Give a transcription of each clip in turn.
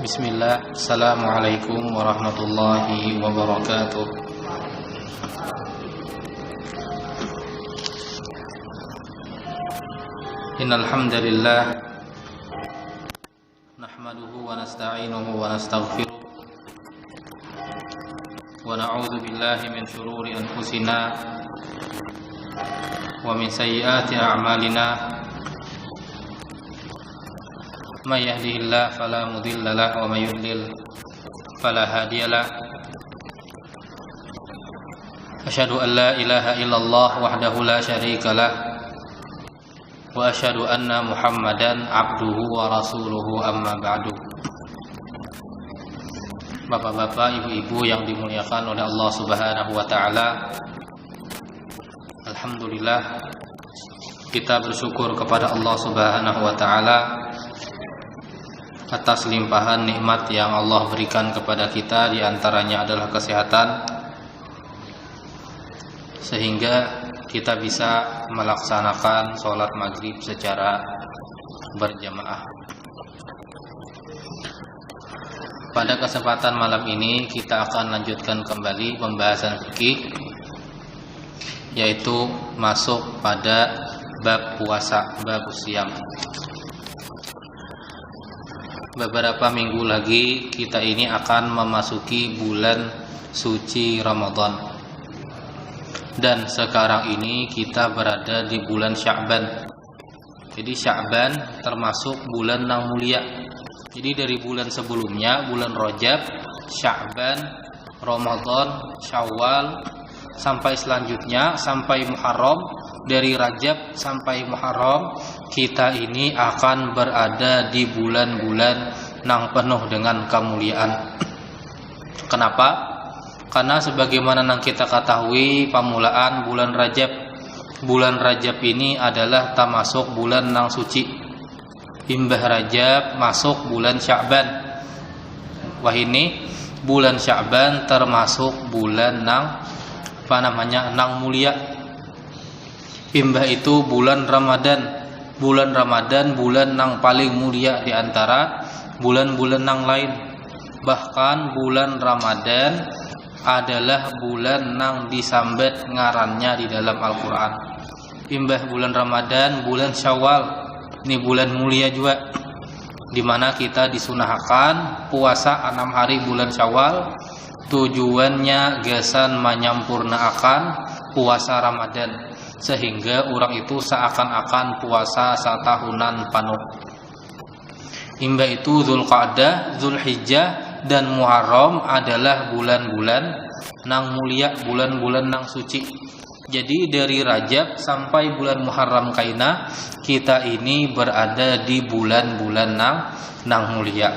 Bismillah, Assalamualaikum warahmatullahi wabarakatuh. Innal hamdalillah nahmaduhu wa nasta'inuhu wa nastaghfiruh wa na'udzu billahi min shururi anfusina wa min sayyiati a'malina. May yahdihillahu fala mudilla lahu wa may yudlil fala hadiya lahu. Asyhadu an la ilaha illallah wahdahu la syarika lah wa asyhadu anna Muhammadan abduhu wa rasuluhu amma ba'du. Bapak-bapak, ibu-ibu yang dimuliakan oleh Allah Subhanahu wa taala, alhamdulillah kita bersyukur kepada Allah Subhanahu wa taala atas limpahan nikmat yang Allah berikan kepada kita, di antaranya adalah kesehatan, sehingga kita bisa melaksanakan sholat maghrib secara berjamaah. Pada kesempatan malam ini kita akan lanjutkan kembali pembahasan fikih, yaitu masuk pada bab puasa, bab siyam. Beberapa minggu lagi kita ini akan memasuki bulan suci Ramadan. Dan sekarang ini kita berada di bulan Sya'ban. Jadi Sya'ban termasuk bulan yang mulia. Jadi dari bulan sebelumnya, bulan Rajab, Sya'ban, Ramadan, Syawal, sampai selanjutnya sampai Muharram. Dari Rajab sampai Muharram kita ini akan berada di bulan-bulan yang penuh dengan kemuliaan. Kenapa? Karena sebagaimana yang kita ketahui, pamulaan bulan Rajab. Bulan Rajab ini adalah termasuk bulan yang suci. Imbah Rajab masuk bulan Sya'ban. Wah, ini bulan Sya'ban termasuk bulan yang mulia. Imbah itu bulan Ramadan. Bulan Ramadan bulan yang paling mulia di antara bulan-bulan yang lain. Bahkan bulan Ramadan adalah bulan yang disambat ngarannya di dalam Al-Quran. Imbah bulan Ramadan, bulan Syawal, ini bulan mulia juga, dimana kita disunahkan puasa 6 hari bulan Syawal. Tujuannya gesan menyampurnakan puasa Ramadan, sehingga orang itu seakan-akan puasa satahunan penuh. Imbah itu Dzulqa'dah, Dzulhijjah, dan Muharram adalah bulan-bulan nang mulia, bulan-bulan nang suci. Jadi dari Rajab sampai bulan Muharram kaina, kita ini berada di bulan-bulan nang mulia.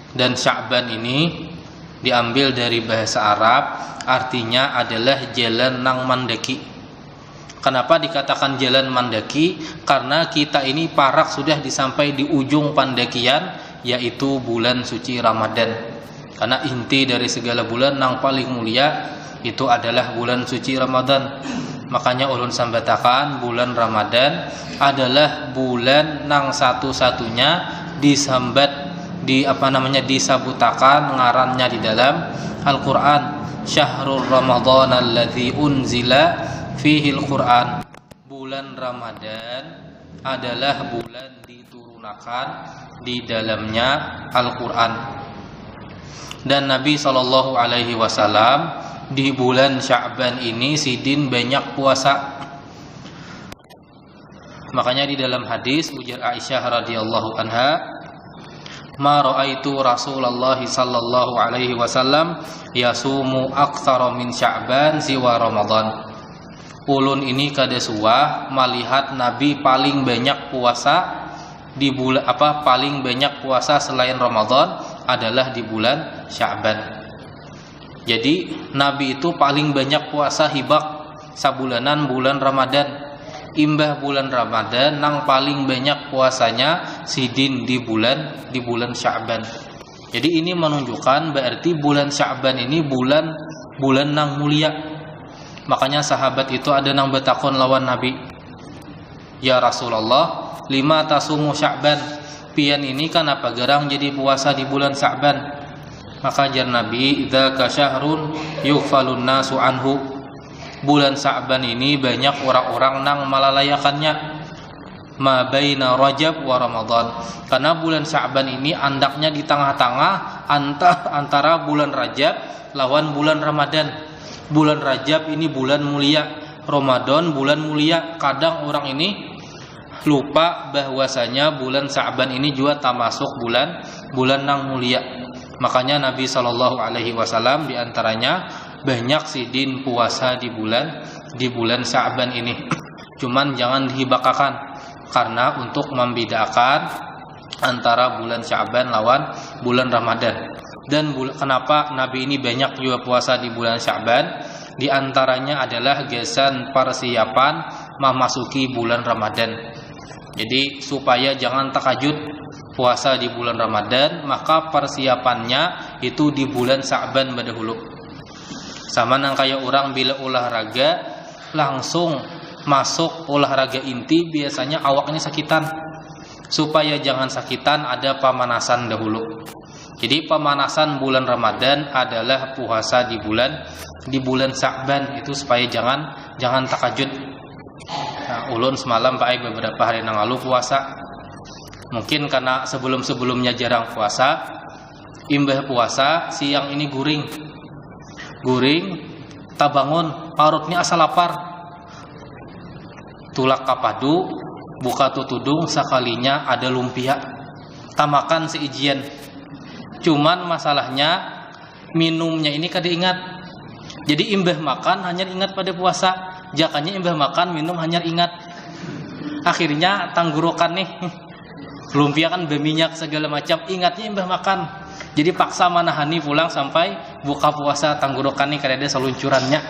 Dan Sya'ban ini diambil dari bahasa Arab, artinya adalah jalan nang mandaki. Kenapa dikatakan jalan mandaki? Karena kita ini parak sudah disampai di ujung pandakian, yaitu bulan suci Ramadan. Karena inti dari segala bulan yang paling mulia itu adalah bulan suci Ramadan. Makanya ulun sambatakan bulan Ramadan adalah bulan yang satu-satunya disabutakan ngarannya di dalam Al-Quran. Syahrul Ramadan alladzi unzila fihil Quran. Bulan Ramadan adalah bulan diturunkan di dalamnya Al-Quran. Dan Nabi SAW di bulan Sya'ban ini sidin banyak puasa. Makanya di dalam hadis ujar Aisyah radhiyallahu anha, ma ra'aitu Rasulullah sallallahu alaihi wasallam yasumu aktsara min Sya'ban siwa Ramadan. Ulun ini kadasuah melihat Nabi paling banyak puasa di bulan paling banyak puasa selain Ramadan adalah di bulan Sya'ban. Jadi Nabi itu paling banyak puasa hibak sabulanan bulan Ramadan. Imbah bulan Ramadan nang paling banyak puasanya sidin di bulan Sya'ban. Jadi ini menunjukkan berarti bulan Sya'ban ini bulan nang mulia. Makanya sahabat itu ada yang bertakon lawan Nabi, ya Rasulullah, lima tasumu Sya'ban, pian ini kenapa gerang jadi puasa di bulan Sya'ban? Maka jar Nabi, dzaka syahrun yughfalun nasu anhu. Bulan Sya'ban ini banyak orang-orang nang malalayakannya. Ma baina Rajab wa Ramadan. Karena bulan Sya'ban ini andaknya di tengah-tengah antara bulan Rajab lawan bulan Ramadan. Bulan Rajab ini bulan mulia, Ramadan bulan mulia. Kadang orang ini lupa bahwasanya bulan Sya'ban ini juga termasuk bulan nang mulia. Makanya Nabi SAW diantaranya banyak sidin puasa di bulan Sya'ban ini. Cuman jangan dihibakakan, karena untuk membedakan antara bulan Sya'ban lawan bulan Ramadan. Dan kenapa Nabi ini banyak juga puasa di bulan Sya'ban? Di antaranya adalah gesan persiapan memasuki bulan Ramadan. Jadi supaya jangan takajud puasa di bulan Ramadan, maka persiapannya itu di bulan Sya'ban dahulu. Sama nang kayak orang bila olahraga langsung masuk olahraga inti, biasanya awaknya sakitan. Supaya jangan sakitan, ada pemanasan dahulu. Jadi pemanasan bulan Ramadan adalah puasa di bulan Sya'ban, itu supaya jangan takajud. Nah, ulun semalam beberapa hari yang lalu puasa. Mungkin karena sebelumnya jarang puasa, imbah puasa siang ini guring, tabangun, parutnya asa lapar. Tulak kapadu, buka tutudung, sekalinya ada lumpia. Tamakan seijian. Cuman masalahnya minumnya ini kada ingat. Jadi imbah makan hanya ingat pada puasa, jakanya imbah makan minum hanya ingat. Akhirnya tanggorokan nih. Lumpia kan berminyak segala macam, ingatnya imbah makan. Jadi paksa manahani pulang sampai buka puasa, tanggorokan nih kada ada seluncurannya.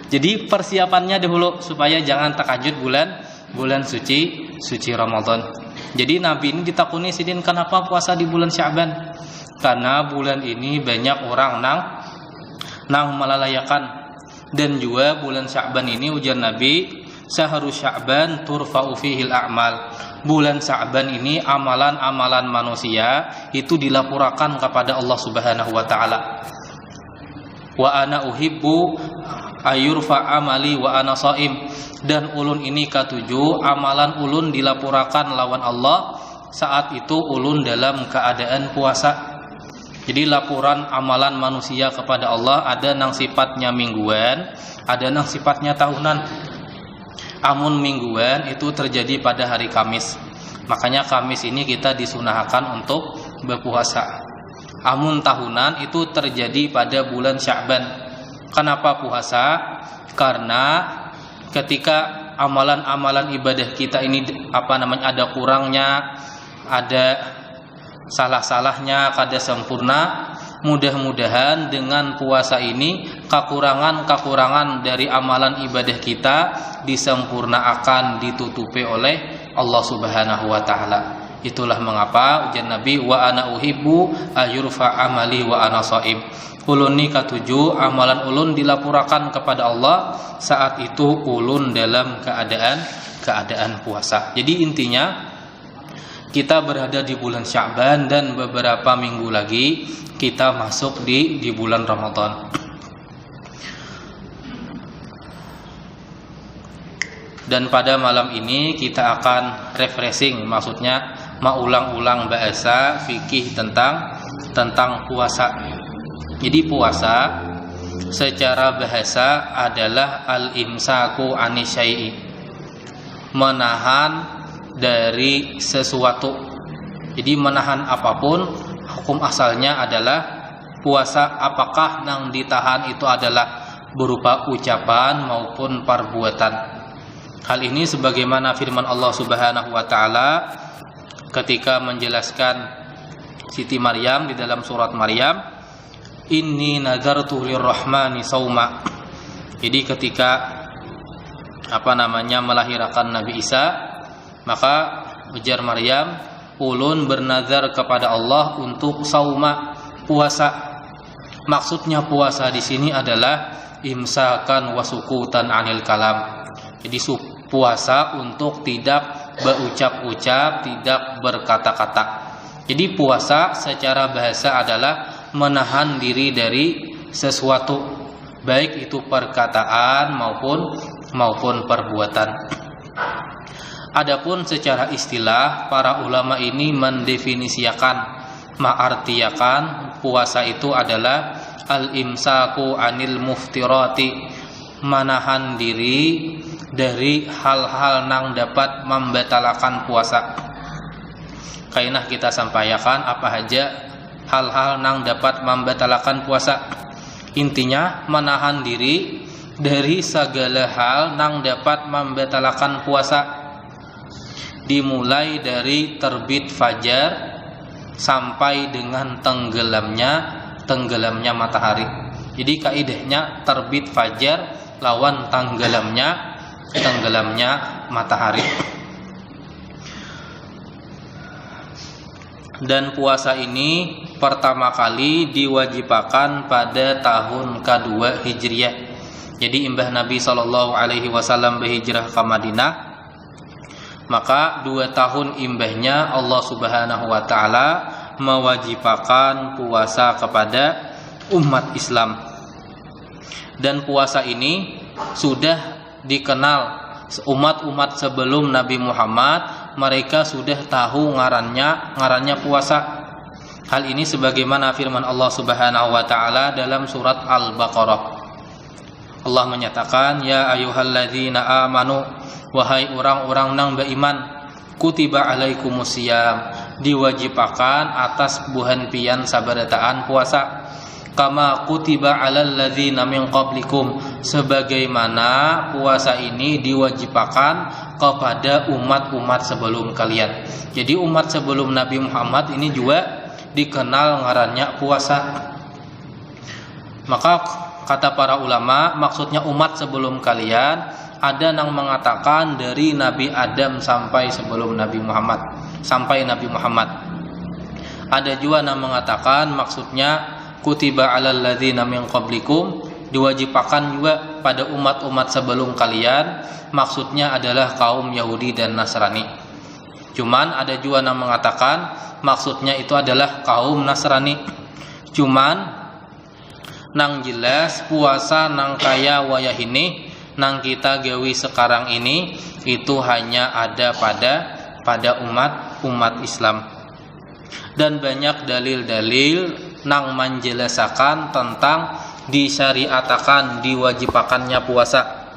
Jadi persiapannya dahulu supaya jangan takajud bulan suci Ramadan. Jadi Nabi ini ditakuni sidin kenapa puasa di bulan Sya'ban? Karena bulan ini banyak orang nang malalayakan. Dan juga bulan Sya'ban ini ujar Nabi, syahrul Sya'ban turfa'u fihil a'mal. Bulan Sya'ban ini amalan-amalan manusia itu dilaporkan kepada Allah Subhanahu wa taala. Wa ana uhibbu ayurfa amali wa ana shaim. Dan ulun ini katujuh amalan ulun dilaporkan lawan Allah saat itu ulun dalam keadaan puasa. Jadi laporan amalan manusia kepada Allah ada nang sifatnya mingguan, ada nang sifatnya tahunan. Amun mingguan itu terjadi pada hari Kamis. Makanya Kamis ini kita disunahkan untuk berpuasa. Amun tahunan itu terjadi pada bulan Sya'ban. Kenapa puasa? Karena ketika amalan-amalan ibadah kita ini ada kurangnya, ada salah-salahnya, kada sempurna. Mudah-mudahan dengan puasa ini kekurangan-kekurangan dari amalan ibadah kita disempurnakan, ditutupi oleh Allah Subhanahu wa taala. Itulah mengapa ujar Nabi, wa ana uhibbu ayurfa amali wa ana shaim. Ulun ni katujuh amalan ulun dilaporkan kepada Allah saat itu ulun dalam keadaan puasa. Jadi intinya kita berada di bulan Sya'ban dan beberapa minggu lagi kita masuk di bulan Ramadan. Dan pada malam ini kita akan refreshing, maksudnya mengulang-ulang bahasa fikih tentang puasa. Jadi puasa secara bahasa adalah al-imsaku anisyai'i, menahan dari sesuatu. Jadi menahan apapun, hukum asalnya adalah puasa. Apakah yang ditahan itu adalah berupa ucapan maupun perbuatan. Hal ini sebagaimana firman Allah Subhanahu wa taala ketika menjelaskan Siti Maryam di dalam surat Maryam, inni nadartu lirrahmani sauma. Jadi ketika melahirkan Nabi Isa, maka ujar Maryam, ulun bernazar kepada Allah untuk sauma, puasa. Maksudnya puasa di sini adalah imsakan wasukutan anil kalam. Jadi puasa untuk tidak berucap-ucap, tidak berkata-kata. Jadi puasa secara bahasa adalah menahan diri dari sesuatu, baik itu perkataan maupun perbuatan. Adapun secara istilah, para ulama ini menartikan puasa itu adalah al-imsaku anil muftirati, menahan diri dari hal-hal yang dapat membatalkan puasa. Kainah kita sampaikan apa saja hal-hal yang dapat membatalkan puasa. Intinya menahan diri dari segala hal yang dapat membatalkan puasa, dimulai dari terbit fajar sampai dengan tenggelamnya matahari. Jadi kaidahnya terbit fajar lawan tenggelamnya matahari. Dan puasa ini pertama kali diwajibkan pada tahun kedua Hijriah. Jadi imbah Nabi SAW berhijrah ke Madinah, maka 2 tahun imbahnya Allah Subhanahu wa taala mewajibkan puasa kepada umat Islam. Dan puasa ini sudah dikenal umat-umat sebelum Nabi Muhammad, mereka sudah tahu ngarannya puasa. Hal ini sebagaimana firman Allah Subhanahu wa taala dalam surat Al-Baqarah. Allah menyatakan, ya ayyuhalladzina amanu, wahai orang-orang nang beriman, kutiba alaikumusiyam, diwajibkan atas buhan pian sabarataan puasa, kama kutiba alal ladzina min qablikum, sebagaimana puasa ini diwajibkan kepada umat-umat sebelum kalian. Jadi umat sebelum Nabi Muhammad ini juga dikenal ngarannya puasa. Maka kata para ulama, maksudnya umat sebelum kalian, ada yang mengatakan dari Nabi Adam sampai sebelum Nabi Muhammad, sampai Nabi Muhammad. Ada juga yang mengatakan maksudnya kutiba alal ladzina min qablikum, diwajibkan juga pada umat-umat sebelum kalian, maksudnya adalah kaum Yahudi dan Nasrani. Cuman ada juga yang mengatakan maksudnya itu adalah kaum Nasrani. Cuman nang jelas puasa nang kaya wayah ini, nang kita gawi sekarang ini, itu hanya ada pada umat Islam. Dan banyak dalil-dalil nang menjelaskan tentang disyariatakan, diwajibkannya puasa.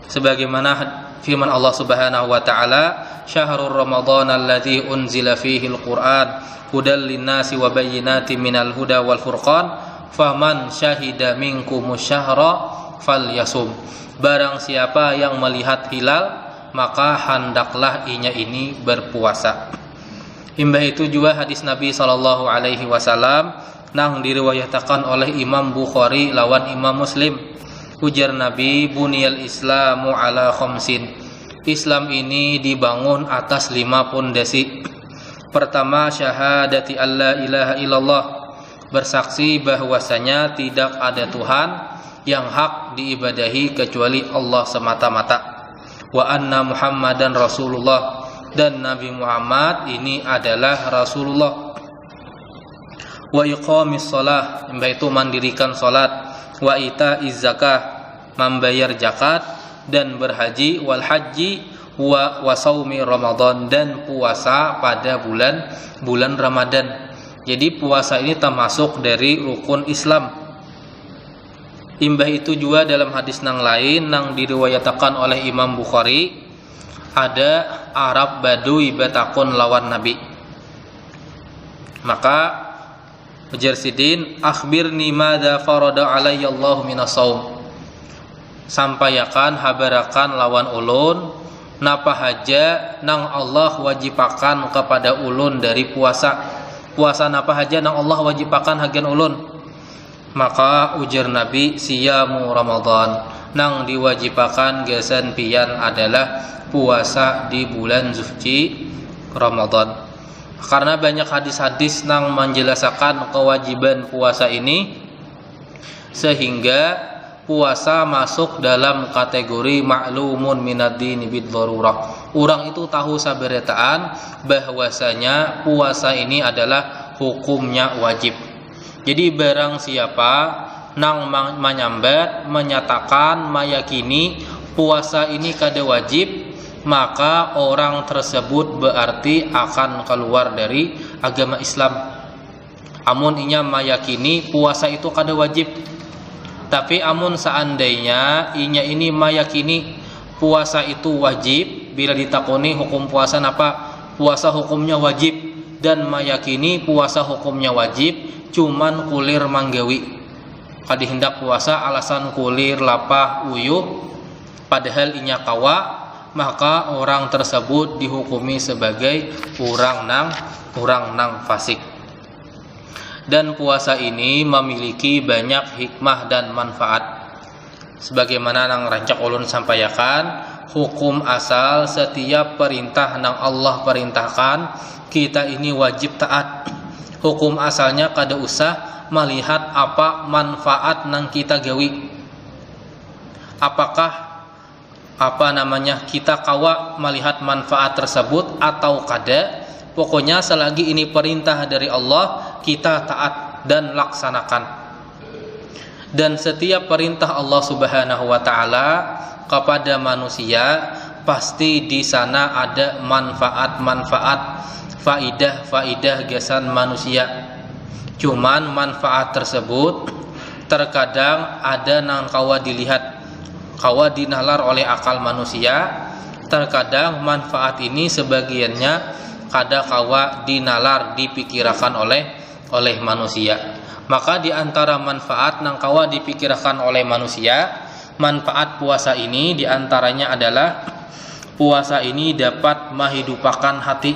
Sebagaimana firman Allah Subhanahu wa taala, syahrul ramadhan alladzi unzila fihi al-Qur'an hudal linnasi wa bayyinatin minal huda wal furqan faman syahida minkumus syahra falyasum. Barang siapa yang melihat hilal, maka hendaklah inya ini berpuasa. Imbah itu juga hadis Nabi SAW nang diriwayatkan oleh Imam Bukhari lawan Imam Muslim. Ujar Nabi, buniyal islamu ala khamsin, Islam ini dibangun atas 5 pondasi. Pertama, syahadati alla ilaha illallah, bersaksi bahwasanya tidak ada Tuhan yang hak diibadahi kecuali Allah semata-mata. Wa anna Muhammadan Rasulullah, dan Nabi Muhammad ini adalah Rasulullah. Wa iqamis shalah, yaitu mendirikan salat. Wa itaiz zakah, membayar zakat dan berhaji. Wal haji wa saumi Ramadan, dan puasa pada bulan Ramadan. Jadi puasa ini termasuk dari rukun Islam. Imbah itu juga dalam hadis nang lain nang diriwayatkan oleh Imam Bukhari, ada Arab Badui batakun lawan Nabi. Maka ujar sidin, akhbirni madza farada alayya Allah minas shaum, sampaikan habarakan lawan ulun napa haja nang Allah wajibakan kepada ulun dari puasa. Puasa napa haja nang Allah wajibakan hagian ulun. Maka ujar Nabi, siyamu Ramadan, nang diwajibakan gasan pian adalah puasa di bulan suci Ramadan. Karena banyak hadis-hadis nang menjelaskan kewajiban puasa ini, sehingga puasa masuk dalam kategori ma'lumun minad dini bid darurah, Urang itu tahu sabarataan bahwasanya puasa ini adalah hukumnya wajib. Jadi barang siapa nang menyambat, menyatakan, meyakini puasa ini kada wajib, maka orang tersebut berarti akan keluar dari agama Islam. Amun inya meyakini puasa itu kada wajib. Tapi amun seandainya inya ini meyakini puasa itu wajib, bila ditakoni hukum puasa apa? Puasa hukumnya wajib, dan meyakini puasa hukumnya wajib, cuman kulir manggawi. Kadi hendak puasa alasan kulir, lapah, uyuh, padahal inya kawa, maka orang tersebut dihukumi sebagai orang nang fasik. Dan puasa ini memiliki banyak hikmah dan manfaat. Sebagaimana nang rancak ulun sampaikan, hukum asal setiap perintah nang Allah perintahkan, kita ini wajib taat. Hukum asalnya kada usah melihat apa manfaat nang kita gawi. Apakah kita kawa melihat manfaat tersebut atau kada. Pokoknya selagi ini perintah dari Allah, kita taat dan laksanakan. Dan setiap perintah Allah Subhanahu wa taala kepada manusia pasti di sana ada manfaat-manfaat, faidah-faidah gasan manusia. Cuman manfaat tersebut terkadang ada nang kawa dilihat, kawa dinalar oleh akal manusia. Terkadang manfaat ini sebagiannya kada kawa dinalar, dipikirkan oleh manusia. Maka di antara manfaat nang kawa dipikirkan oleh manusia, manfaat puasa ini diantaranya adalah puasa ini dapat menghidupakan hati.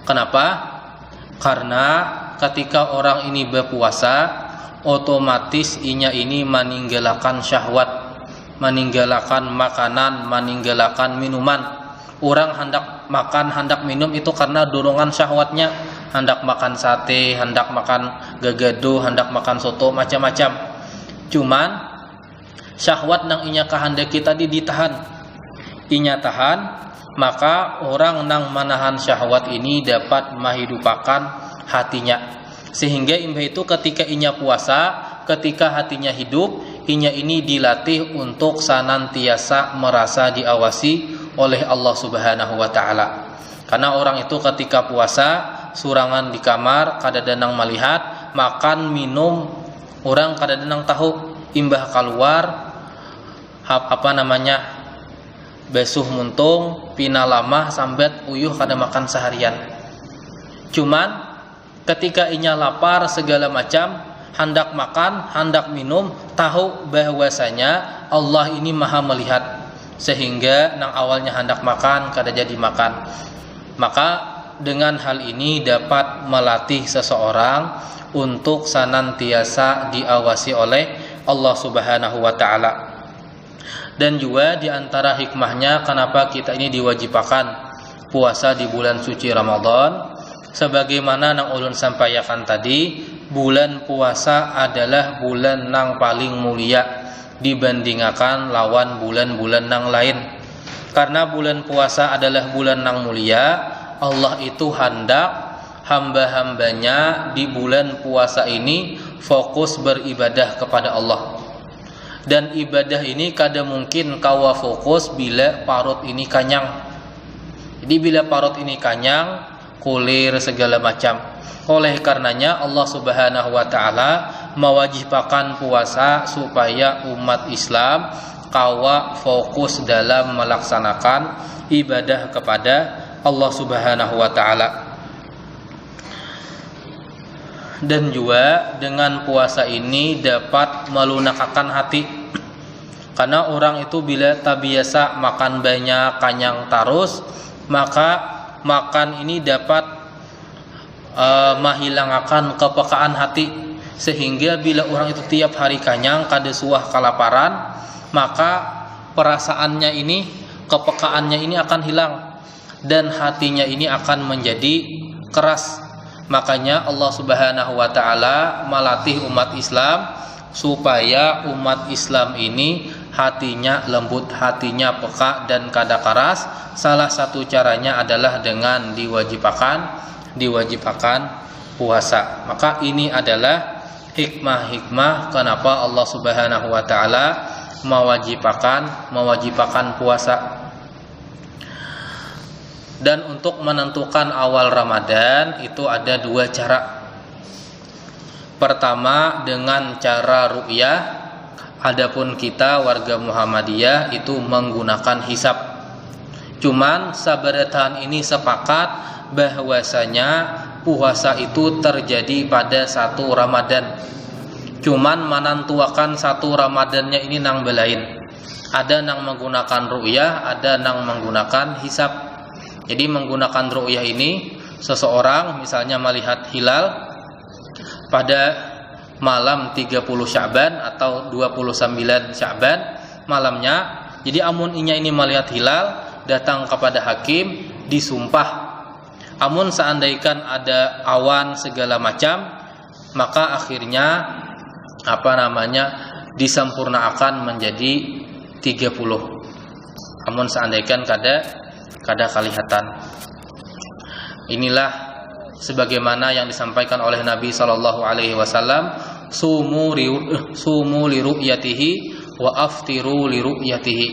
Kenapa? Karena ketika orang ini berpuasa, otomatis inya ini meninggalkan syahwat, meninggalkan makanan, meninggalkan minuman. Orang hendak makan, hendak minum itu karena dorongan syahwatnya. Hendak makan sate, hendak makan gagado, hendak makan soto, macam-macam. Cuman syahwat nang inya kahandaki tadi ditahan, inya tahan, maka orang nang menahan syahwat ini dapat menghidupakan hatinya. Sehingga imbah itu ketika inya puasa, ketika hatinya hidup, inya ini dilatih untuk senantiasa merasa diawasi oleh Allah Subhanahu wa taala. Karena orang itu ketika puasa surangan di kamar, kadang-kadang melihat, makan, minum, orang kadang-kadang tahu, imbah keluar besuh muntung, pina lama sambat uyuh kada makan seharian. Cuman ketika inya lapar segala macam, hendak makan, hendak minum, tahu bahwasanya Allah ini maha melihat, sehingga nang awalnya hendak makan kada jadi makan. Maka dengan hal ini dapat melatih seseorang untuk senantiasa diawasi oleh Allah Subhanahu wa taala. Dan juga di antara hikmahnya kenapa kita ini diwajibkan puasa di bulan suci Ramadan, sebagaimana nang ulun sampaikan tadi, bulan puasa adalah bulan nang paling mulia dibandingkan lawan bulan-bulan nang lain. Karena bulan puasa adalah bulan nang mulia, Allah itu hendak hamba-hambanya di bulan puasa ini fokus beribadah kepada Allah. Dan ibadah ini kada mungkin kawa fokus bila parut ini kanyang. Jadi bila parut ini kanyang, kulir segala macam. Oleh karenanya Allah Subhanahu wa taala mewajibkan puasa supaya umat Islam kawa fokus dalam melaksanakan ibadah kepada Allah Subhanahu wa taala. Dan juga dengan puasa ini dapat melunakkan hati. Karena orang itu bila tak biasa makan banyak, kanyang terus, maka makan ini dapat menghilangkan kepekaan hati. Sehingga bila orang itu tiap hari kanyang, kada suah kelaparan, maka perasaannya ini, kepekaannya ini akan hilang, dan hatinya ini akan menjadi keras. Makanya Allah Subhanahu wa taala melatih umat Islam supaya umat Islam ini hatinya lembut, hatinya peka dan kada keras. Salah satu caranya adalah dengan diwajibkan puasa. Maka ini adalah hikmah-hikmah kenapa Allah Subhanahu wa taala mewajibkan puasa. Dan untuk menentukan awal Ramadan itu ada dua cara. Pertama dengan cara ru'yah. Adapun kita warga Muhammadiyah itu menggunakan hisab. Cuman sabaratan ini sepakat bahwasanya puasa itu terjadi pada 1 Ramadan. Cuman menentukan 1 Ramadannya ini nang belain. Ada nang menggunakan ru'yah, ada nang menggunakan hisab. Jadi menggunakan ru'yah ini, seseorang misalnya melihat hilal pada malam 30 Sya'ban atau 29 Sya'ban malamnya. Jadi amun inya ini melihat hilal, datang kepada hakim, disumpah. Amun seandaikan ada awan segala macam, maka akhirnya disempurnakan menjadi 30. Amun seandaikan kada kelihatan. Inilah sebagaimana yang disampaikan oleh Nabi sallallahu alaihi wasallam, sumu li ru'yatihi wa aftiru li ru'yatihi.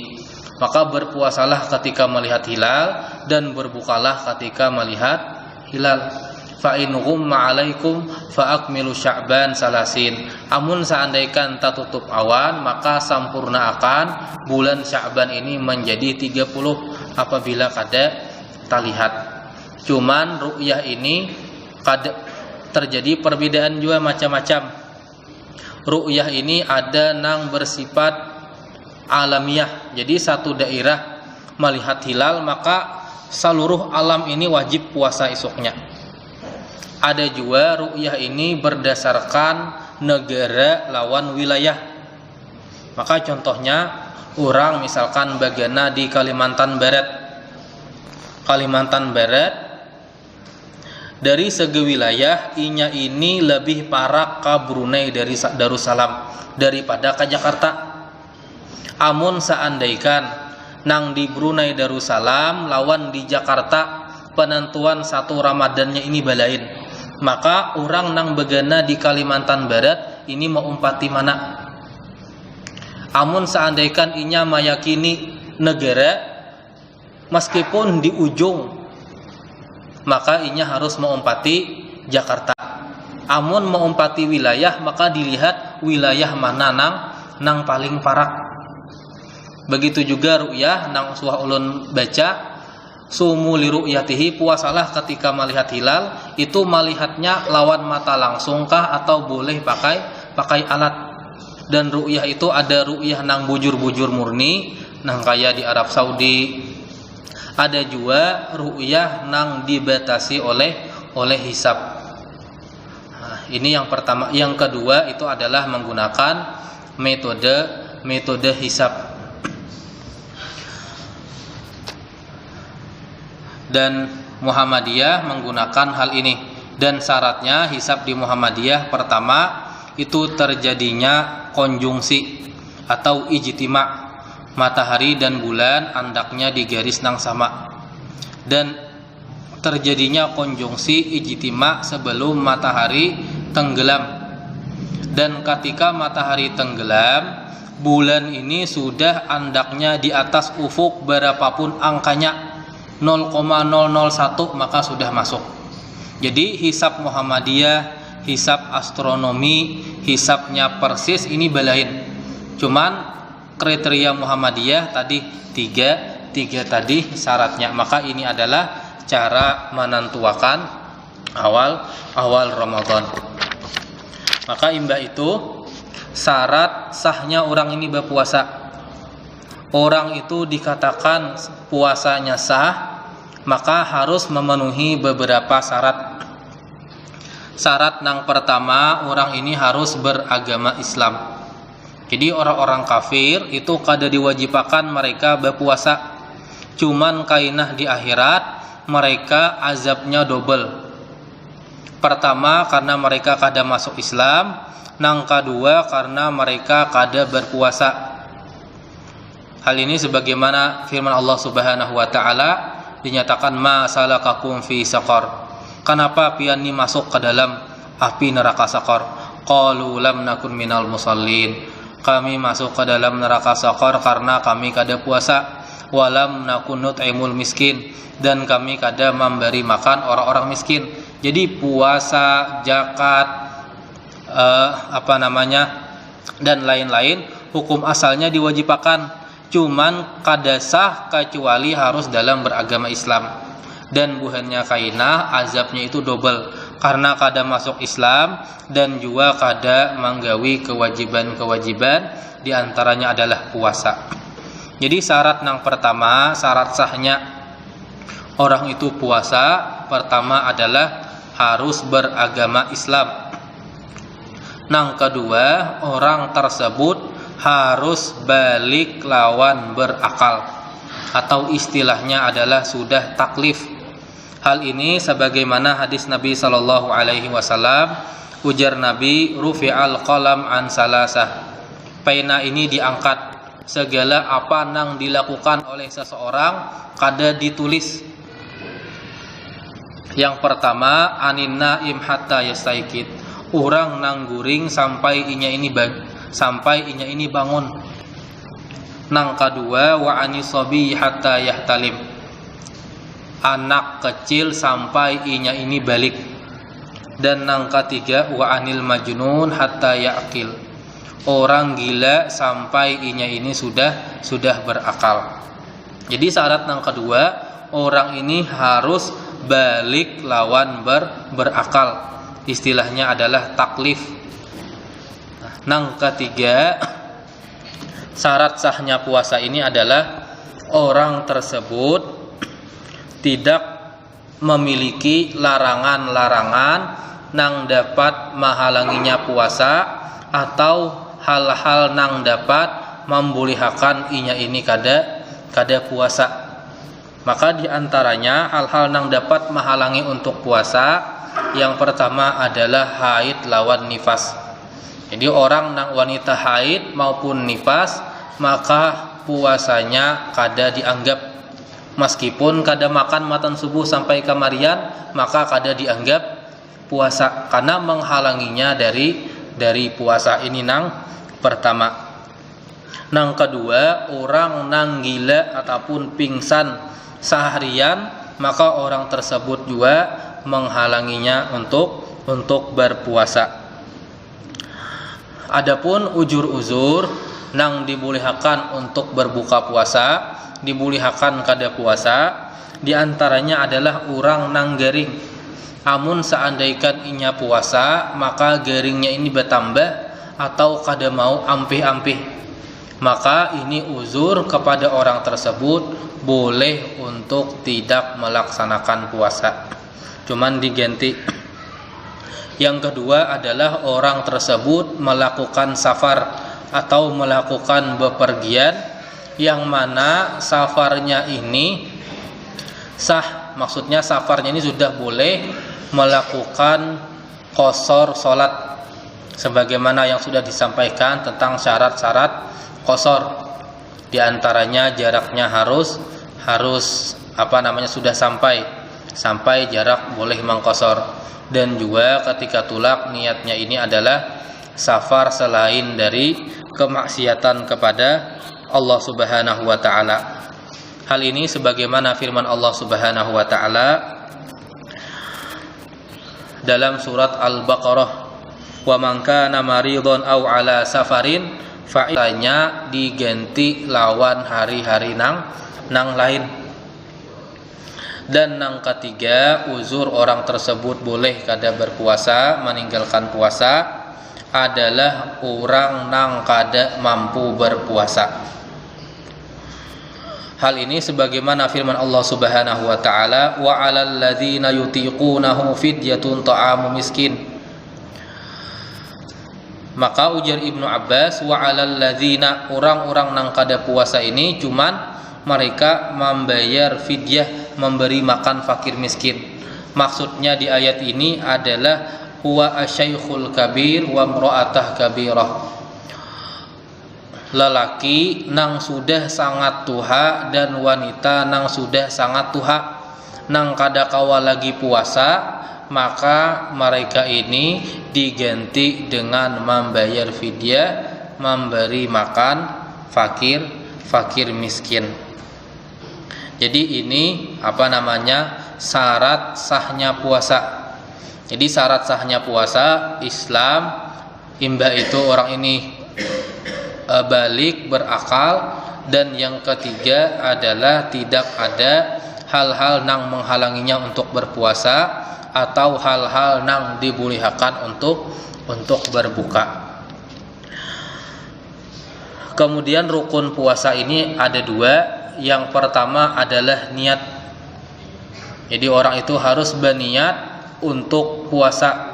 Maka berpuasalah ketika melihat hilal dan berbukalah ketika melihat hilal. Fa in ghumma 'alaikum fa akmilu Sya'ban salasin. Amun seandaikan tertutup awan, maka sempurnakan bulan Sya'ban ini menjadi 30 apabila kada terlihat. Cuman ru'yah ini kada terjadi perbedaan juga macam-macam. Ru'yah ini ada nang bersifat alamiah. Jadi satu daerah melihat hilal, maka seluruh alam ini wajib puasa esoknya. Ada juga ru'yah ini berdasarkan negara lawan wilayah. Maka contohnya orang misalkan bagana di Kalimantan Barat. Kalimantan Barat dari segi wilayah inya ini lebih parah ke Brunei dari Darussalam daripada ke Jakarta. Amun seandaikan nang di Brunei Darussalam lawan di Jakarta penentuan 1 Ramadannya ini balain, maka orang nang begana di Kalimantan Barat ini mau umpati mana? Amun seandaikan inya meyakini negara meskipun di ujung, maka inya harus mengumpati Jakarta. Amun mengumpati wilayah, maka dilihat wilayah mana nang paling parah. Begitu juga ru'yah nang suah ulun baca, sumu li ru'yatihi, puasalah ketika melihat hilal. Itu melihatnya lawan mata langsungkah atau boleh pakai alat? Dan ru'yah itu ada ru'yah nang bujur-bujur murni, nang kaya di Arab Saudi. Ada juga ru'yah nang dibatasi oleh hisab. Nah, ini yang pertama. Yang kedua itu adalah menggunakan metode hisab. Dan Muhammadiyah menggunakan hal ini. Dan syaratnya hisab di Muhammadiyah pertama itu terjadinya konjungsi atau ijtima. Matahari dan bulan andaknya di garis nang sama. Dan terjadinya konjungsi ijtima sebelum matahari tenggelam. Dan ketika matahari tenggelam, bulan ini sudah andaknya di atas ufuk berapapun angkanya, 0,001, maka sudah masuk. Jadi hisab Muhammadiyah, hisab astronomi, hisabnya persis ini balain. Cuman kriteria Muhammadiyah tadi tiga tadi syaratnya. Maka ini adalah cara menentukan awal Ramadan. Maka imbah itu syarat sahnya orang ini berpuasa. Orang itu dikatakan puasanya sah, maka harus memenuhi beberapa syarat. Syarat yang pertama, orang ini harus beragama Islam. Jadi orang-orang kafir itu kada diwajibkan mereka berpuasa. Cuman kainah di akhirat mereka azabnya double. Pertama karena mereka kada masuk Islam, yang kedua karena mereka kada berpuasa. Hal ini sebagaimana firman Allah Subhanahu wa taala dinyatakan ma salakakum fi saqar. Kenapa pian ni masuk ke dalam api neraka Saqar? Qalu lam nakun minal musallin. Kami masuk ke dalam neraka Saqar karena kami kada puasa. Walam nakun nut'imul miskin, dan kami kada memberi makan orang-orang miskin. Jadi puasa, zakat, dan lain-lain hukum asalnya diwajibkan, cuman kada sah kecuali harus dalam beragama Islam. Dan buhannya kaina azabnya itu double, karena kada masuk Islam dan juga kada menggawi kewajiban-kewajiban, diantaranya adalah puasa. Jadi syarat yang pertama, syarat sahnya orang itu puasa, pertama adalah harus beragama Islam. Yang kedua, orang tersebut harus balik lawan berakal, atau istilahnya adalah sudah taklif. Hal ini sebagaimana hadis Nabi sallallahu alaihi wasallam, ujar Nabi, rufi'al qalam an salasah. Pena ini diangkat, segala apa yang dilakukan oleh seseorang kada ditulis. Yang pertama, anin naim hatta yastaikid, orang nangguring sampai inya ini bangun. Nang kedua, wa anisobi hatta yahtalim, anak kecil sampai inya ini balik. Dan nang ketiga, wa anil majnun hatta yaqil, orang gila sampai inya ini sudah berakal. Jadi syarat yang kedua, orang ini harus balik lawan berakal, istilahnya adalah taklif. Yang ketiga, syarat sahnya puasa ini adalah orang tersebut tidak memiliki larangan-larangan yang dapat menghalanginya puasa, atau hal-hal yang dapat membolehkan inya ini kada puasa. Maka diantaranya hal-hal yang dapat menghalangi untuk puasa, yang pertama adalah haid lawan nifas. Jadi orang yang wanita haid maupun nifas, maka puasanya kada dianggap, meskipun kada makan matan subuh sampai kamarian, maka kada dianggap puasa karena menghalanginya dari puasa. Ini nang pertama. Nang kedua, orang nang gila ataupun pingsan seharian, maka orang tersebut juga menghalanginya untuk berpuasa. Adapun uzur-uzur nang dibolehkan untuk berbuka puasa, dibolehkan kada puasa, diantaranya adalah orang nang garing. Amun seandaikan inya puasa, maka garingnya ini bertambah atau kada mau ampih-ampih, maka ini uzur kepada orang tersebut, boleh untuk tidak melaksanakan puasa, cuman diganti. Yang kedua adalah orang tersebut melakukan safar atau melakukan bepergian, yang mana safarnya ini sah, maksudnya safarnya ini sudah boleh melakukan qasar salat, sebagaimana yang sudah disampaikan tentang syarat-syarat qasar. Di antaranya jaraknya harus sudah sampai jarak boleh mengqasar. Dan juga ketika tulak, niatnya ini adalah safar selain dari kemaksiatan kepada Allah Subhanahu wa taala. Hal ini sebagaimana firman Allah Subhanahu wa taala dalam surat Al-Baqarah, wa man kana maridun aw ala safarin fa'ilanya diganti lawan hari-hari nang lain. Dan yang ketiga, uzur orang tersebut boleh kada berpuasa, meninggalkan puasa, adalah orang nang kada mampu berpuasa. Hal ini sebagaimana firman Allah Subhanahu wa taala, wa 'alal ladzina yutiqunahu fidyatun ta'amu miskin. Maka ujar Ibnu Abbas, wa 'alal ladzina, orang-orang nang kada puasa ini cuman mereka membayar fidyah, memberi makan fakir miskin. Maksudnya di ayat ini adalah huwa asyaikhul kabir wa imra'atah kabirah. lelaki nang sudah sangat tuha dan wanita nang sudah sangat tuha nang kada kawa lagi puasa, maka mereka ini diganti dengan membayar fidyah, memberi makan fakir miskin. Jadi ini syarat sahnya puasa. Jadi syarat sahnya puasa Islam, imbah itu orang ini balik, berakal, dan yang ketiga adalah tidak ada hal-hal nang menghalanginya untuk berpuasa atau hal-hal nang dibolehkan untuk berbuka. Kemudian rukun puasa ini ada dua. Yang pertama adalah niat. Jadi orang itu harus berniat untuk puasa,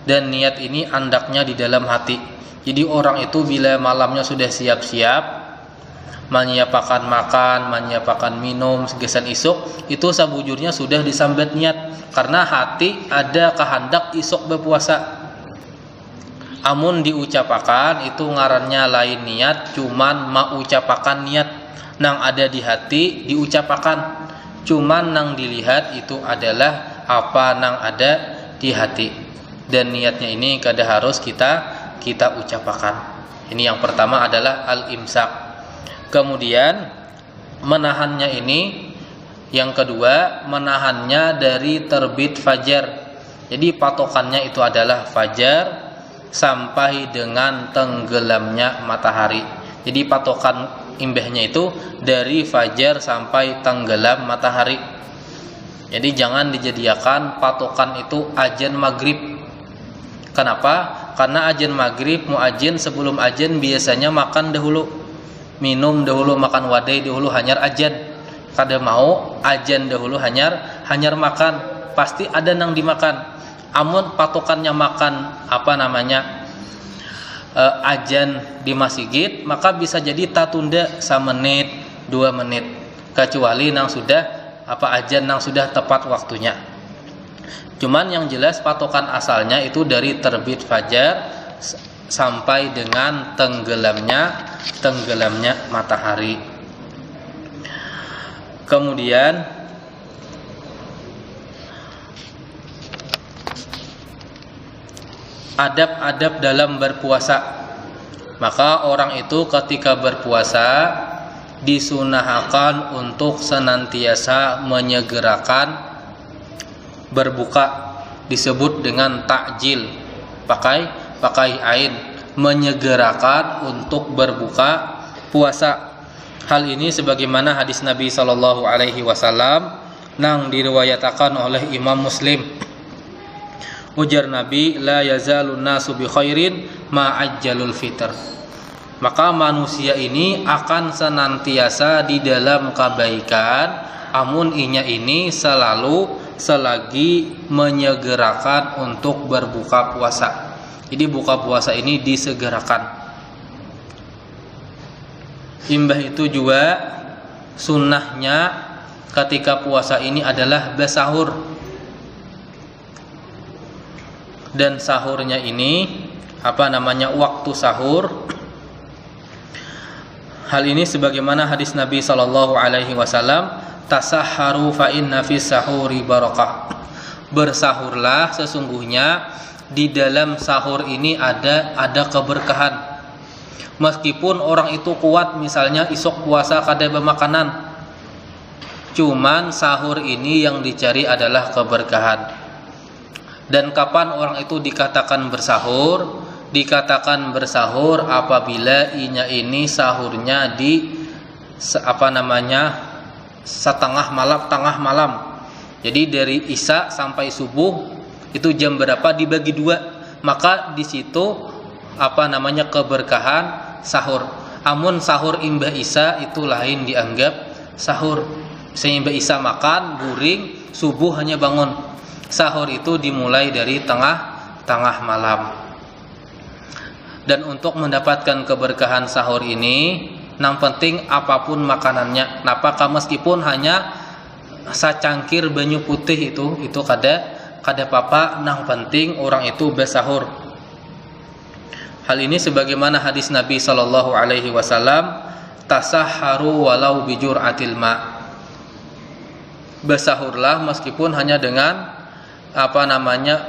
dan niat ini andaknya di dalam hati. Jadi orang itu bila malamnya sudah siap-siap menyiapkan makan, menyiapkan minum, segesan isuk, itu sabujurnya sudah disambat niat, karena hati ada kehendak isuk berpuasa. Amun diucapakan itu ngarannya lain niat, cuman mengucapakan niat nang ada di hati diucapakan, cuman nang dilihat itu adalah apa nang ada di hati. Dan niatnya ini kada harus kita ucapakan. Ini yang pertama adalah al-imsak. Kemudian menahannya ini, yang kedua menahannya dari terbit fajar. Jadi patokannya itu adalah fajar sampai dengan tenggelamnya matahari. Jadi patokan imbahnya itu dari fajar sampai tenggelam matahari. Jadi jangan dijadikan patokan itu azan maghrib. Kenapa? Karena azan maghrib, muadzin sebelum azan biasanya makan dahulu, minum dahulu, makan wadai dahulu, hanyar azan. Kada mau azan dahulu hanyar makan, pasti ada nang dimakan. Amun patokannya makan azan di masjid, maka bisa jadi tatunda 1 menit 2 menit, kecuali nang sudah azan nang sudah tepat waktunya. Cuman yang jelas patokan asalnya itu dari terbit fajar sampai dengan tenggelamnya matahari. Kemudian adab-adab dalam berpuasa. Maka orang itu ketika berpuasa disunahkan untuk senantiasa menyegerakan berbuka, disebut dengan takjil, pakai ain, menyegerakan untuk berbuka puasa. Hal ini sebagaimana hadis Nabi SAW nang diriwayatkan oleh Imam Muslim. Ujar Nabi, la yazalun nasu bi khairin ma'ajjalul fitr. Maka manusia ini akan senantiasa di dalam kebaikan, amun inya ini selalu selagi menyegerakan untuk berbuka puasa. Jadi buka puasa ini disegerakan. Imbah itu juga sunnahnya ketika puasa ini adalah bersahur. Dan sahurnya ini waktu sahur. Hal ini sebagaimana hadis Nabi SAW, tasahharu fa inna fis sahuri barakah. Bersahurlah, sesungguhnya di dalam sahur ini ada keberkahan. Meskipun orang itu kuat, misalnya isuk puasa kada bermakanan, cuman sahur ini yang dicari adalah keberkahan. Dan kapan orang itu dikatakan bersahur? Dikatakan bersahur apabila inya ini sahurnya di tengah malam. Jadi dari isya sampai subuh itu jam berapa dibagi 2, maka di situ keberkahan sahur. Amun sahur imbah isya itu lain dianggap sahur. Sehingga isya makan, guring, subuh hanya bangun. Sahur itu dimulai dari tengah malam. Dan untuk mendapatkan keberkahan sahur ini, yang penting apapun makanannya. Napakah meskipun hanya secangkir banyu putih itu kada apa-apa, yang penting orang itu bersahur. Hal ini sebagaimana hadis Nabi sallallahu alaihi wasallam, tasahharu walau bijur'atil ma. Bersahurlah meskipun hanya dengan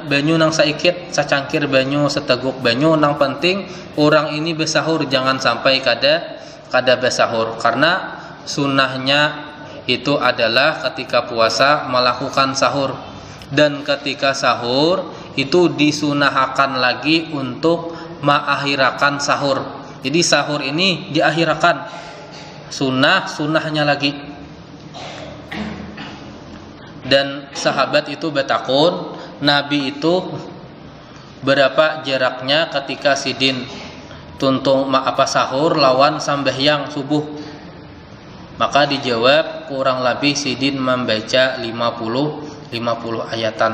banyu nang saikit, sacangkir banyu, seteguk banyu, nang penting orang ini bersahur, jangan sampai kada bersahur. Karena sunnahnya itu adalah ketika puasa melakukan sahur, dan ketika sahur itu disunahkan lagi untuk mengakhirakan sahur. Jadi sahur ini diakhirkan, sunnahnya lagi. Dan sahabat itu bertakun, Nabi itu berapa jaraknya ketika sidin tuntung sahur lawan sambahyang subuh? Maka dijawab kurang lebih sidin membaca 50 ayatan.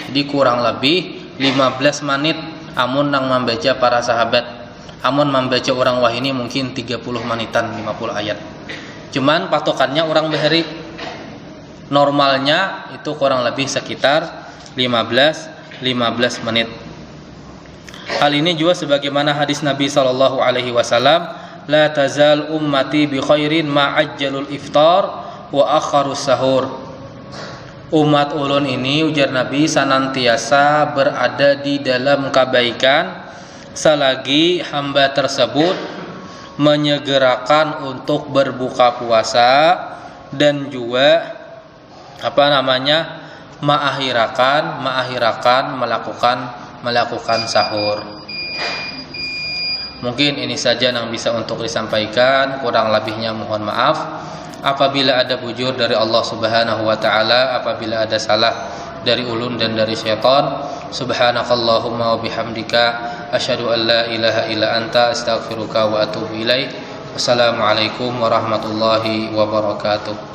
Jadi kurang lebih 15 menit amun nang membaca para sahabat. Amun membaca orang wahini mungkin 30 menitan 50 ayat. Cuman patokannya orang bahari, normalnya itu kurang lebih sekitar 15 menit. Hal ini juga sebagaimana hadis Nabi sallallahu alaihi wasallam, la tazal ummati bi khairin ma ajjalul iftar wa akharus sahur. Umat ulun ini, ujar Nabi, senantiasa berada di dalam kebaikan selagi hamba tersebut menyegerakan untuk berbuka puasa dan juga melakukan sahur. Mungkin ini saja yang bisa untuk disampaikan, kurang lebihnya mohon maaf. Apabila ada bujur dari Allah Subhanahu wa taala, apabila ada salah dari ulun dan dari syaitan, subhanakallahumma wa bihamdika asyhadu an la ilaha illa anta astaghfiruka wa atubu ilaik. Wassalamualaikum warahmatullahi wabarakatuh.